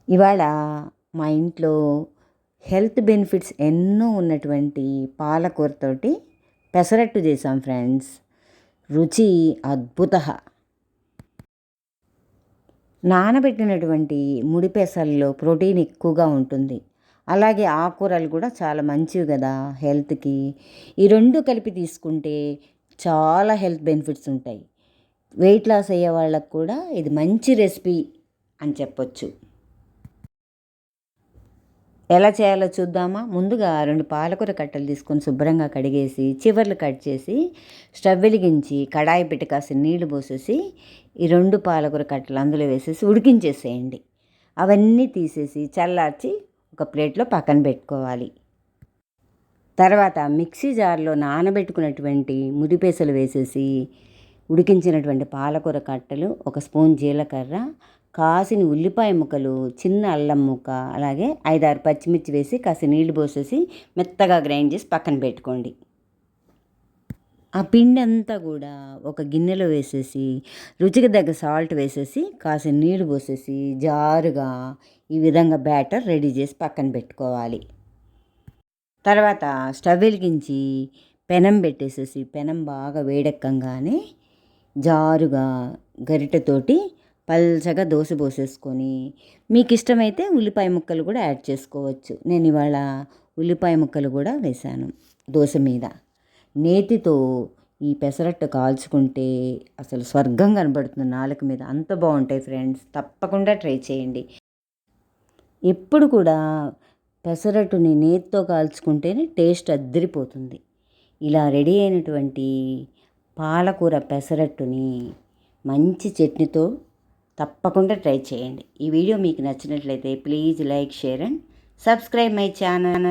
ఇవాళ మా ఇంట్లో హెల్త్ బెనిఫిట్స్ ఎన్నో ఉన్నటువంటి పాలకూరతోటి పెసరట్టు చేసాం ఫ్రెండ్స్. రుచి అద్భుత. నానబెట్టినటువంటి ముడి పెసల్లో ప్రోటీన్ ఎక్కువగా ఉంటుంది. అలాగే ఆకుకూరలు కూడా చాలా మంచివి కదా హెల్త్కి. ఈ రెండు కలిపి తీసుకుంటే చాలా హెల్త్ బెనిఫిట్స్ ఉంటాయి. వెయిట్ లాస్ అయ్యే వాళ్ళకు కూడా ఇది మంచి రెసిపీ అని చెప్పొచ్చు. ఎలా చేయాలో చూద్దామా? ముందుగా 2 పాలకూర కట్టలు తీసుకొని శుభ్రంగా కడిగేసి చివర్లు కట్ చేసి స్టవ్ వెలిగించి కడాయి పెట్టి కాసిన నీళ్లు పోసేసి ఈ 2 పాలకూర కట్టలు అందులో వేసేసి ఉడికించేసేయండి. అవన్నీ తీసేసి చల్లార్చి ఒక ప్లేట్లో పక్కన పెట్టుకోవాలి. తర్వాత మిక్సీ జార్లో నానబెట్టుకున్నటువంటి ముడిపేసలు వేసేసి ఉడికించినటువంటి పాలకూర కట్టలు, 1 స్పూన్ జీలకర్ర, కాసిన ఉల్లిపాయ ముక్కలు, చిన్న అల్లం ముక్క, అలాగే 5-6 పచ్చిమిర్చి వేసి కాసిన నీళ్లు పోసేసి మెత్తగా గ్రైండ్ చేసి పక్కన పెట్టుకోండి. ఆ పిండి అంతా కూడా ఒక గిన్నెలో వేసేసి రుచికి తగ్గ సాల్ట్ వేసేసి కాసిన నీళ్లు పోసేసి జారుగా ఈ విధంగా బ్యాటర్ రెడీ చేసి పక్కన పెట్టుకోవాలి. తర్వాత స్టవ్ వెలిగించి పెనం పెట్టేసేసి పెనం బాగా వేడెక్కంగానే జారుగా గరిటెతోటి పల్చగా దోశ పోసేసుకొని మీకు ఇష్టమైతే ఉల్లిపాయ ముక్కలు కూడా యాడ్ చేసుకోవచ్చు. నేను ఇవాళ ఉల్లిపాయ ముక్కలు కూడా వేశాను దోశ మీద. నేతితో ఈ పెసరట్టు కాల్చుకుంటే అసలు స్వర్గం కనబడుతుంది నాలుక మీద, అంత బాగుంటాయి ఫ్రెండ్స్. తప్పకుండా ట్రై చేయండి. ఎప్పుడు కూడా పెసరట్టుని నేతితో కాల్చుకుంటేనే టేస్ట్ అద్దరిపోతుంది. ఇలా రెడీ అయినటువంటి పాలకూర పెసరట్టుని మంచి చట్నీతో తప్పకుండా ట్రై చేయండి. ఈ వీడియో మీకు నచ్చినట్లయితే please like, share and subscribe my channel.